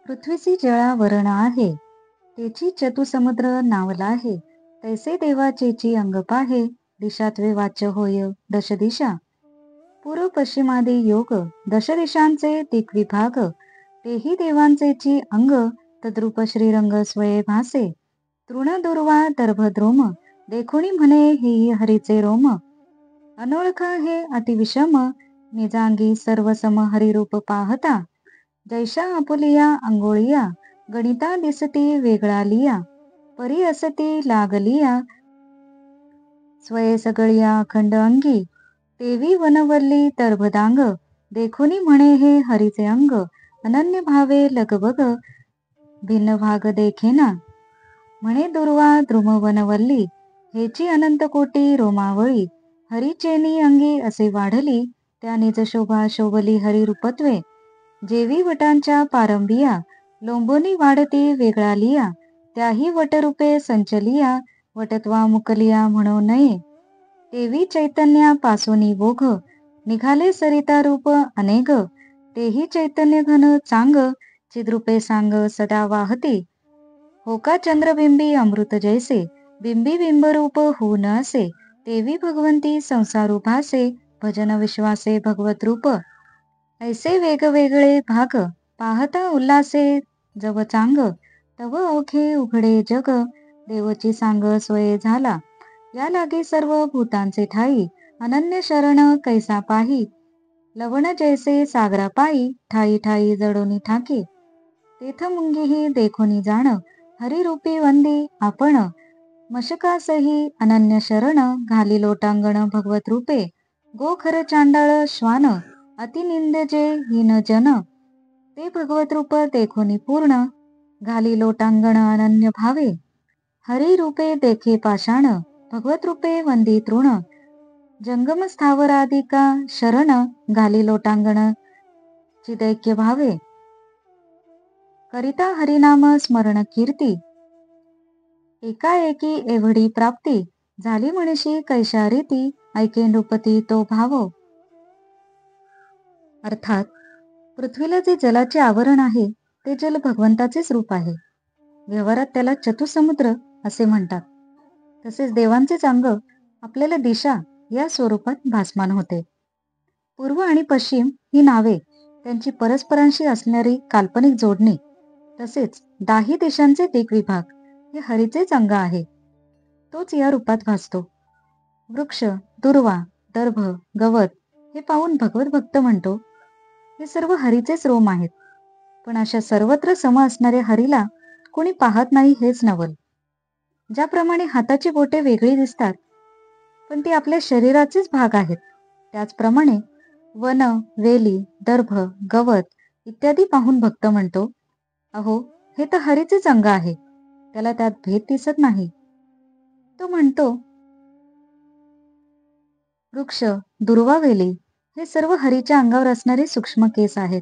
पृथ्वीची जळा वरण आहे, तेची चतुसमुद्र नावला आहे. तैसे देवाचेची अंग पाहे, दिशात्वे वाच्य होय दश दिशा. पूर्व पश्चिमादी योग, दश दिशांचे दिग्विभाग. तेही देवांचेची अंग, तद्रूप श्रीरंग स्वये भासे. तृण दुर्वा दर्भद्रोम, देखुनी म्हणे हेही हरीचे रोम. अनोळखा हे अतिविषम, निजांगी सर्वसम हरिरूप पाहता. जैशा आपुलिया अंगोळिया, गणिता दिसती वेगळा लिया. परी असती लागलिया, स्वये सगळिया अखंड अंगी. तेवी वनवल्ली तरभदांग, देखुनी म्हणे हे हरीचे अंग. अनन्य भावे लगबग, भिन्न भाग देखेना. म्हणे दुर्वा द्रुम वनवल्ली, हेची अनंत कोटी रोमावळी. हरीचेनी अंगी असे वाढली, त्या निज शोभा शोभली हरिरूपत्वे. जेवी वटांच्या पारंबिया, लोंबोनी वाढती वेगळा लिया. त्याही वटरूपे संचलिया, वटत्वा मुकलिया म्हणू नये. तेवी चैतन्या पासोनी बोघ, निघाले सरिता रूप अनेक. तेही चैतन्य घन चांग, चिद्रूपे सांग सदा वाहती. हो का चंद्रबिंबी अमृत जैसे, बिंबी बिंबरूप होऊ न असे. तेवी भगवंती संसारू भासे, भजन विश्वासे भगवत रूप. ऐसे वेगवेगळे भाग, पाहता उल्हासे जव चांग. तव ओखे उघडे जग, देवची सांग सोये झाला. या लागे सर्व भूतांचे ठाई, अनन्य शरण कैसा पाही. लवण जैसे सागरा पायी, ठाई ठाई जडोनी ठाके. तेथ मुंगीही देखोनी जाण, हरिरूपी वंदी आपण. मशकासही अनन्य शरण, घाली लोटांगण भगवत रूपे. गोखर चांडाळ श्वान, अतिनिंद्य हीन जन. ते भगवत रूप देखोनी पूर्ण, घाली लोटांगण अनन्य भावे. हरी रूपे देखे पाषाण, भगवत रूपे वंदी तृण. जंगम स्थावरादिका शरण, घाली लोटांगण चिदैक्य भावे. करिता हरिनाम स्मरण कीर्ती, एकाएकी एवढी प्राप्ती. झाली म्हणशी कैशा रीती, ऐके नृपती तो भाव. अर्थात पृथ्वीला जे जलाचे आवरण आहे, ते जल भगवंताचेच रूप आहे. व्यवहारात त्याला चतुसमुद्र असे म्हणतात. तसेच देवांचेच अंग आपल्याला दिशा या स्वरूपात भासमान होते. पूर्व आणि पश्चिम ही नावे, त्यांची परस्परांशी असणारी काल्पनिक जोडणी, तसेच दाही दिशांचे दिग्विभाग हे हरीचेच अंग आहे. तोच या रूपात भासतो. वृक्ष, दुर्वा, दर्भ, गवत हे पाहून भगवत भक्त म्हणतो, हे सर्व हरीचेच रोम आहेत. पण अशा सर्वत्र सम असणाऱ्या हरीला कोणी पाहत नाही हेच नवल. ज्याप्रमाणे हाताची बोटे वेगळी दिसतात, पण ती आपल्या शरीराचेच भाग आहेत, त्याचप्रमाणे वन, वेली, दर्भ, गवत इत्यादी पाहून भक्त म्हणतो, अहो हे तर हरीचेच अंग आहे, त्याला त्यात भेद दिसत नाही. तो म्हणतो, वृक्ष, दुर्वा, वेली हे सर्व हरीच्या अंगावर असणारे सूक्ष्म केस आहेत,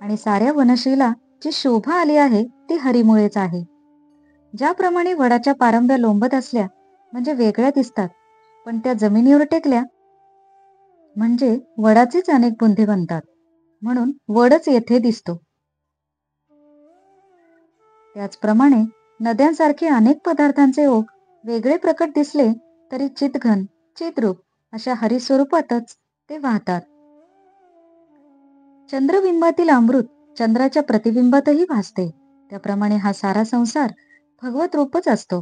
आणि साऱ्या वनश्रीला जी शोभा आली आहे ती हरीमुळेच आहे. ज्याप्रमाणे वडाच्या पारंब्या लोंबत असल्या म्हणजे वेगळ्या दिसतात, पण त्या जमिनीवर टेकल्या म्हणजे वडाचेच अनेक बुंधे बनतात, म्हणून वडच येथे दिसतो. त्याचप्रमाणे नद्यांसारखे अनेक पदार्थांचे ओघ वेगळे प्रकट दिसले तरी चितघन, चिद्रूप अशा हरिस्वरूपातच ते वाहतात. चंद्रबिंबातील अमृत चंद्राच्या प्रतिबिंबातही भासते, त्याप्रमाणे हा सारा संसार भगवत रूपच असतो.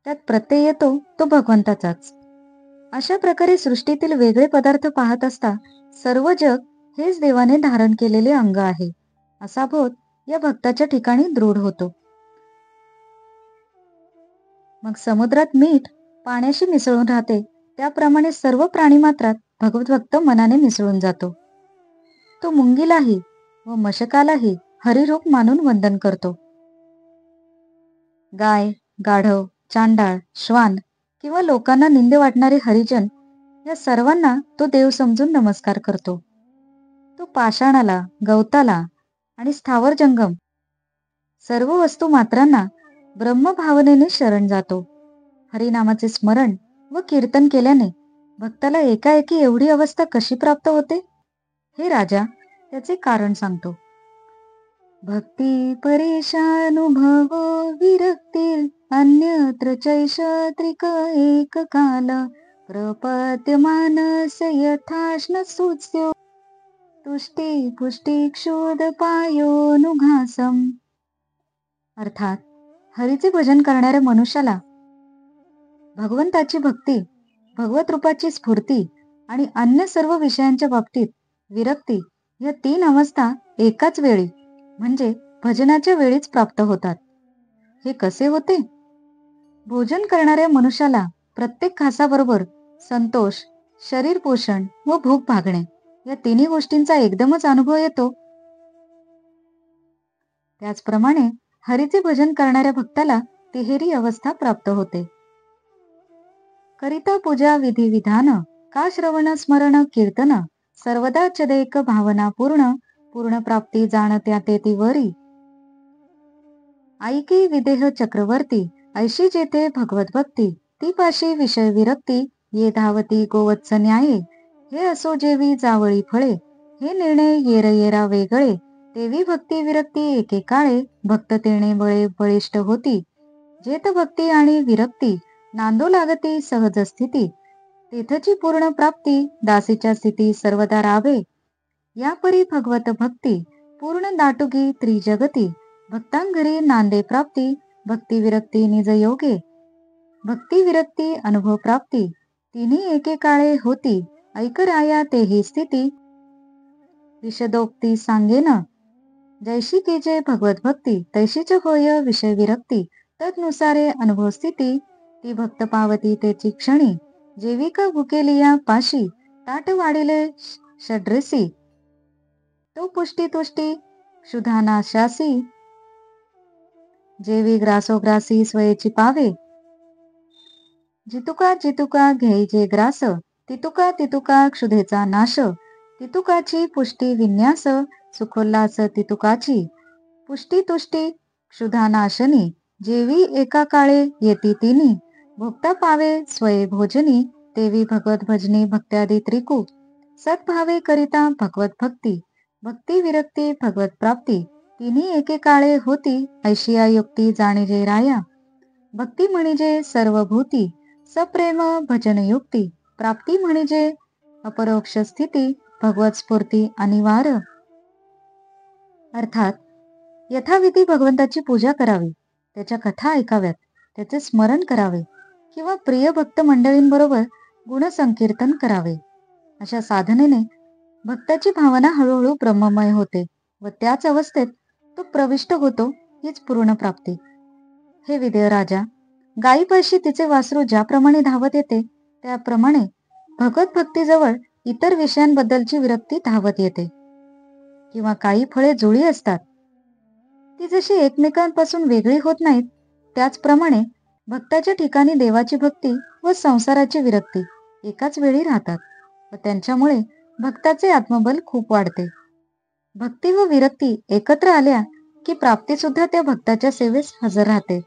त्यात प्रत्यय येतो तो भगवंताचाच. अशा प्रकारे सृष्टीतील वेगळे पदार्थ पाहत असता सर्व जग हेच देवाने धारण केलेले अंग आहे, असा बोध या भक्ताच्या ठिकाणी दृढ होतो. मग समुद्रात मीठ पाण्याशी मिसळून राहते, त्याप्रमाणे सर्व प्राणीमात्रात भगवत भक्त मनाने मिसळून जातो. तो मुंगीलाही व मशकालाही हरिरूप मानून वंदन करतो. गाय, गाढव, चांडाळ, श्वान किंवा लोकांना निंद वाटणारे हरिजन या सर्वांना तो देव समजून नमस्कार करतो. तो पाषाणाला, गवताला आणि स्थावर जंगम सर्व वस्तू मात्रांना ब्रह्मभावनेने शरण जातो. हरिनामाचे स्मरण व कीर्तन केल्याने भक्ताला एकाएकी एवढी अवस्था कशी प्राप्त होते, हे राजा त्याचे कारण सांगतो. भक्ती परेशानुभवो विरक्तीर अन्यत्र चैषत्रिक एक काल प्रपद्यमानस यथाश्न सुस्यो तुष्टी पुष्टी क्षुदपायोनुघासम. अर्थात हरीचे भजन करणाऱ्या मनुष्याला भगवंताची भक्ती, भगवत रूपाची स्फूर्ती आणि अन्य सर्व विषयांच्या बाबतीत विरक्ती या 3 अवस्था एकाच वेळी म्हणजे भजनाच्या वेळीच प्राप्त होतात. हे कसे होते? भोजन करणाऱ्या मनुष्याला प्रत्येक घासाबरोबर संतोष, शरीर पोषण व भूक भागणे या तिन्ही गोष्टींचा एकदमच अनुभव येतो. त्याचप्रमाणे हरीचे भजन करणाऱ्या भक्ताला तिहेरी अवस्था प्राप्त होते. करिता पूजा विधी विधान का श्रवण स्मरण कीर्तन सर्वदा चदेक भावना पूर्ण पूर्ण प्राप्ती जाणत्या ते वरी. ऐकी विदेह चक्रवर्ती ऐशी जेथे भगवत भक्ती ती पाशी विषय विरक्ती ये धावती गोवत्स न्याये. हे असो जेवी जावळी फळे हे निर्णय येर येरा वेगळे तेवी भक्ती विरक्ती एके काळे भक्त तेणे बळे बळिष्ठ होती. जेत भक्ती आणि विरक्ती नांदो लागती सहज स्थिती तेथची पूर्ण प्राप्ती दासीच्या स्थिती सर्वदा रावे. या परी भगवत भक्ती पूर्ण दाटुगी त्रिजगती भक्तांघरी नांदे प्राप्ती भक्ती विरक्ती निज योगे. भक्ती विरक्ती अनुभव प्राप्ती तिन्ही एके काळे होती ऐकराया तेही स्थिती. विशदोक्ती सांगेन जैशी केजे भगवत भक्ती तैशीच होय विषय विरक्ती तदनुसारे अनुभव स्थिती ती भक्त पावती तेची क्षणी जेविका भुकेलिया पाशी ताट वाढिले षड्रसी तो पुष्टी तुष्टी क्षुधानाशासी जेवी ग्रासोग्रासी स्वयेची पावे. जितुका जितुका घ्यायचे ग्रास तितुका तितुका क्षुधेचा नाश तितुकाची पुष्टी विन्यास सुखोल्लास तितुकाची पुष्टी तुष्टी क्षुधानाशनी जेवी एका काळे येती तिनी भोगता पावे स्वये भोजनी तेवी भगवत भजनी भक्त्यादी त्रिकू सद्भावे करिता भगवत भक्ती भक्ती विरक्ती भगवत प्राप्ती तिन्ही एके काळे होती ऐशिया युक्ती जाणिजे राया. भक्ती म्हणजे सर्व भूती सप्रेम भजन युक्ती प्राप्ती म्हणजे अपरोक्ष स्थिती भगवत स्फूर्ती अनिवार. अर्थात यथाविधी भगवंताची पूजा करावी, त्याच्या कथा ऐकाव्यात, त्याचे स्मरण करावे किंवा प्रिय भक्त मंडळींबरोबर गुणसंकीर्तन करावे. अशा साधनेने भक्ताची भावना हळूहळू ब्रह्ममय होते व त्याच अवस्थेत तो प्रविष्ट होतो हीच पूर्ण प्राप्ती. हे विदेह राजा, गायीपाशी तिचे वासरू ज्याप्रमाणे धावत येते त्याप्रमाणे भगवत भक्तीजवळ इतर विषयांबद्दलची विरक्ती धावत येते. किंवा काही फळे जुळी असतात, ती जशी एकमेकांपासून वेगळी होत नाहीत त्याचप्रमाणे भक्ताच्या ठिकाणी देवाची भक्ती व संसाराची विरक्ती एकाच वेळी राहतात व त्यांच्यामुळे भक्ताचे आत्मबल खूप वाढते. भक्ती व विरक्ती एकत्र आल्या की प्राप्ती सुद्धा त्या भक्ताच्या सेवेस हजर राहते.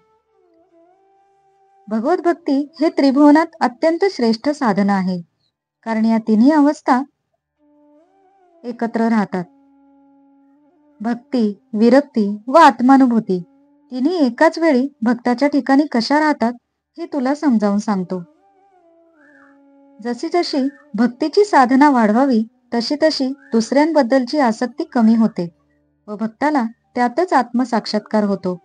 भगवत भक्ती हे त्रिभुवनात अत्यंत श्रेष्ठ साधन आहे, कारण या तिन्ही अवस्था एकत्र राहतात. भक्ती, विरक्ती व आत्मानुभूती तिन्ही एकाच वेळी भक्ताच्या ठिकाणी कशा राहतात हे तुला समजावून सांगतो. जशी जशी भक्तीची साधना वाढवावी तशी तशी दुसऱ्यांबद्दलची आसक्ती कमी होते व भक्ताला त्यातच आत्मसाक्षात्कार होतो.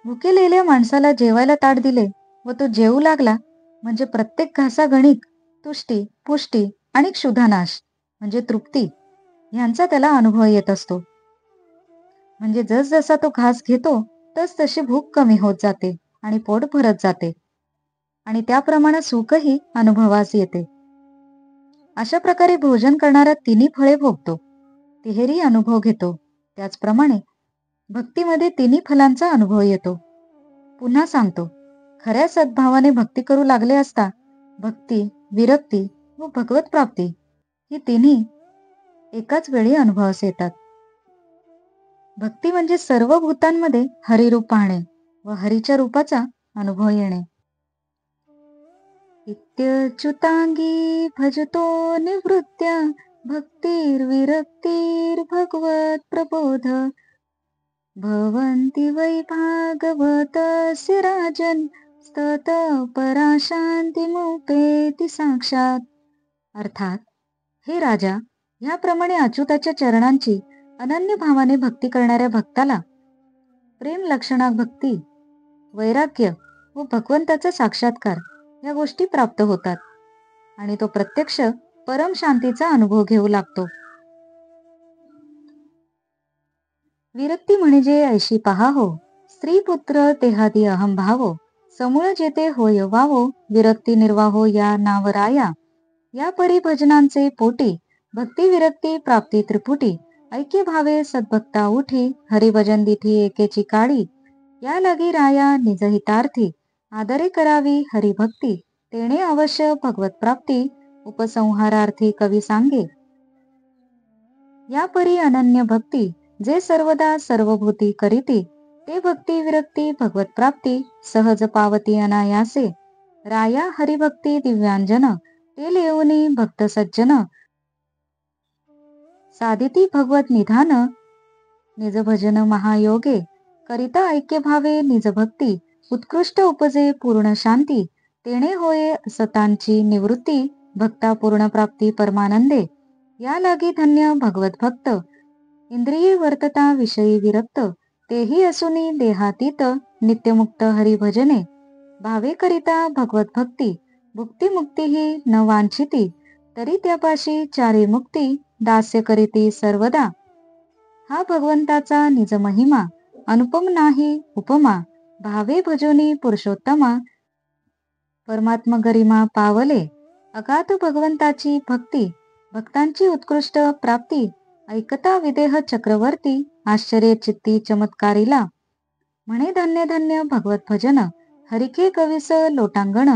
भुकेलेल्या माणसाला जेवायला ताट दिले व तो जेवू लागला म्हणजे प्रत्येक घासा गणिक तुष्टी, पुष्टी आणि क्षुधानाश म्हणजे तृप्ती ह्यांचा त्याला अनुभव येत असतो. म्हणजे जसजसा तो घास घेतो तस तशी भूक कमी होत जाते आणि पोट भरत जाते आणि त्याप्रमाणे सुखही अनुभवास येते. अशा प्रकारे भोजन करणारा तिन्ही फळे भोगतो, तिहेरी अनुभव घेतो. त्याचप्रमाणे भक्तीमध्ये तिन्ही फलांचा अनुभव येतो. पुन्हा सांगतो, खऱ्या सद्भावाने भक्ती करू लागले असता भक्ती, विरक्ती व भगवत प्राप्ती ही तिन्ही एकाच वेळी अनुभवास येतात. भक्ती म्हणजे सर्व भूतांमध्ये हरिरूप पाहणे व हरीच्या रूपाचा अनुभव येणे. इत्यच्युतांगी भजतो निवृत्त्या भक्तिर्विरक्तिर्भगवत प्रबोध भवन्ति वै भागवतस्य राजन् स्तत पराशांतिमुपेति साक्षात. अर्थात, हे राजा, ह्याप्रमाणे अच्युताच्या चरणांची अनन्य भावाने भक्ती करणाऱ्या भक्ताला प्रेम लक्षणा भक्ती, वैराग्य व भगवंताचा साक्षात्कार या गोष्टी प्राप्त होतात आणि तो प्रत्यक्ष परम शांतीचा अनुभव घेऊ लागतो. विरक्ती म्हणजे ऐशी पहा हो, स्त्री पुत्र तेहादी अहम भावो, समूळ जेते होय वावो, विरक्ती निर्वाहो या नावराया. या परिभजनांचे पोटी भक्ती विरक्ती प्राप्ती त्रिपुटी, ऐक्य भावे सद्भक्ता उठी, हरिभजन दिठी एकेची काळी. या लगी राया निजहितार्थी, आदरे करावी हरिभक्ती, तेणे अवश्य भगवत प्राप्ती, उपसंहारार्थी कवी सांगे. या परी अनन्य भक्ती जे सर्वदा सर्वभूती करीती, ते भक्ती विरक्ती भगवत प्राप्ती सहज पावती अनायासे. राया हरिभक्ती दिव्यांजन, ते लेऊनी भक्त सज्जन, साधिती भगवत निधान, निज भजन महायोगे, करिता ऐक्य भावे निज भक्ती, उत्कृष्ट उपजे पूर्ण शांती, तेणे होये सतांची निवृत्ती, भक्ता पूर्ण प्राप्ती परमानंदे. या लागी धन्य भगवत भक्त, इंद्रिये वर्तता विषयी विरक्त, तेही असुनी देहातीत, नित्यमुक्त हरिभजने, भावे करिता भगवत भक्ती, भुक्ती मुक्ती ही न वांछिती, तरी त्यापाशी चारी मुक्ती, दास्य करीती सर्वदा. हा भगवंताचा निज महिमा, अनुपम नाही उपमा, भावे भजोनी पुरुषोत्तमा, परमात्म गरिमा पावले. अगाध भगवंताची भक्ती, भक्तांची उत्कृष्ट प्राप्ती, ऐकता विदेह चक्रवर्ती, आश्चर्य चित्ती चमत्कारिला. म्हणे धन्य धन्य भगवत भजन, हरिके कविस लोटांगण,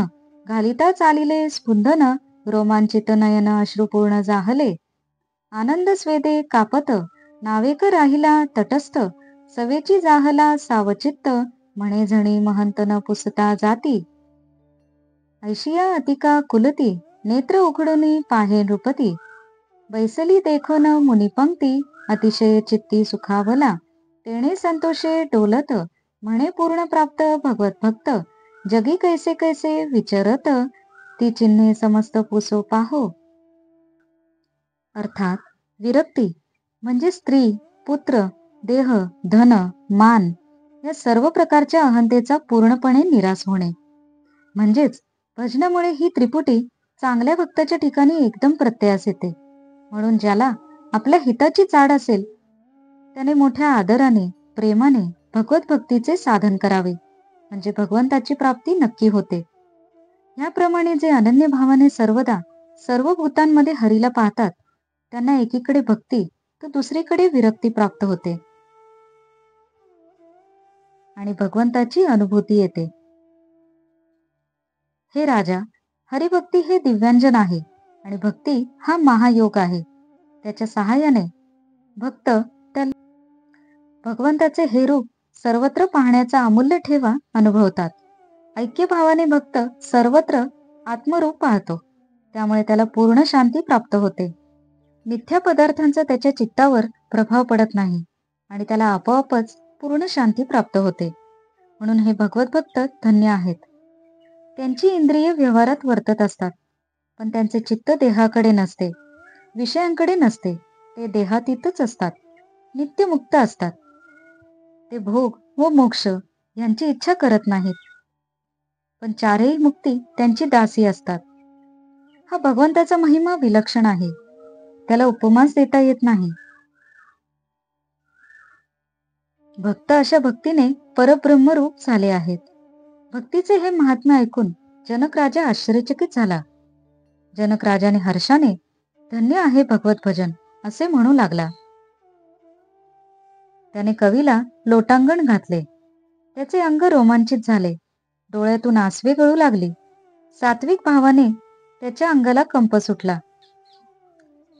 घालिता चालिले स्फुंदन, रोमांचित नयन अश्रुपूर्ण जाहले. आनंद स्वेदे कापत, नावेक राहिला तटस्थ, सवेची जाहला सावचित्त, म्हणे झणी महंत न पुसता जाती. ऐशिया अतिका कुलती, नेत्र उघडूनी पाहे नृपती, बैसली देखोन मुनिपंक्ती, अतिशय चित्ती सुखावला. तेणे संतोषे डोलत, म्हणे पूर्ण प्राप्त भगवत भक्त, जगी कैसे कैसे विचरत, ती चिन्हे समस्त पुसो पाहो. अर्थात, विरक्ती म्हणजे स्त्री, पुत्र, देह, धन, मान या सर्व प्रकारच्या अहंतेचा पूर्णपणे निराश होणे. म्हणजेच भजनामुळे ही त्रिपुटी चांगल्या भक्ताच्या ठिकाणी एकदम प्रत्ययास येते. म्हणून ज्याला आपल्या हिताची चाड असेल, त्याने मोठ्या आदराने, प्रेमाने भगवत भक्तीचे साधन करावे, म्हणजे भगवंताची प्राप्ती नक्की होते. याप्रमाणे जे अनन्य भावाने सर्वदा सर्व भूतांमध्ये हरीला पाहतात, त्यांना एकीकडे भक्ती तर दुसरीकडे विरक्ती प्राप्त होते आणि भगवंताची अनुभूती येते. हे राजा, हरिभक्ती हे दिव्यांजन आहे आणि भक्ती हा महायोग आहे. त्याच्या सहाय्याने भक्त त्या भगवंताचे हे रूप सर्वत्र पाहण्याचा अमूल्य ठेवा अनुभवतात. ऐक्य भावाने भक्त सर्वत्र आत्मरूप पाहतो, त्यामुळे त्याला पूर्ण शांती प्राप्त होते. मिथ्या पदार्थांचा त्याच्या चित्तावर प्रभाव पडत नाही आणि त्याला आपोआपच पूर्ण शांती प्राप्त होते. म्हणून हे भगवत भक्त धन्य आहेत. त्यांची इंद्रिय व्यवहारात वर्तत असतात, पण त्यांचे चित्त देहाकडे नसते, विषयांकडे नसते. ते देहातीतच असतात, नित्यमुक्त असतात. ते भोग व मोक्ष यांची इच्छा करत नाहीत, पण चारही मुक्ती त्यांची दासी असतात. हा भगवंताचा महिमा विलक्षण आहे, त्याला उपमास देता येत नाही. भक्त अशा भक्तीने परब्रह्मरूप झाले आहेत. भक्तीचे हे महात्म्य ऐकून जनक राजा आश्चर्यचकित झाला. जनक राजाने हर्षाने धन्य आहे भगवत भजन असे म्हणू लागला. त्याने कवीला लोटांगण घातले. त्याचे अंग रोमांचित झाले, डोळ्यातून आसवे गळू लागली. सात्विक भावाने त्याच्या अंगाला कंप सुटला.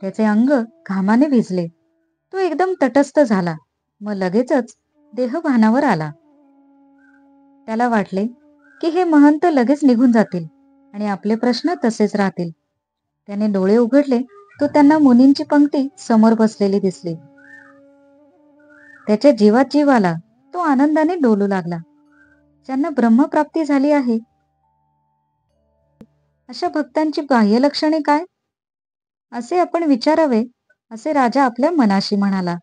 त्याचे अंग घामाने भिजले. तो एकदम तटस्थ झाला, मग लगेचच देहभानावर आला. त्याला वाटले की हे महंत लगेच निघून जातील आणि आपले प्रश्न तसेच राहतील. त्याने डोळे उघडले तो त्यांना मुनींची पंक्ती समोर बसलेली दिसली. त्याच्या जीवात जीव आला. तो आनंदाने डोलू लागला. ज्यांना ब्रह्मप्राप्ती झाली आहे, अशा भक्तांची बाह्य लक्षणे काय? असे आपण विचारावे, असे राजा आपल्या मनाशी म्हणाला.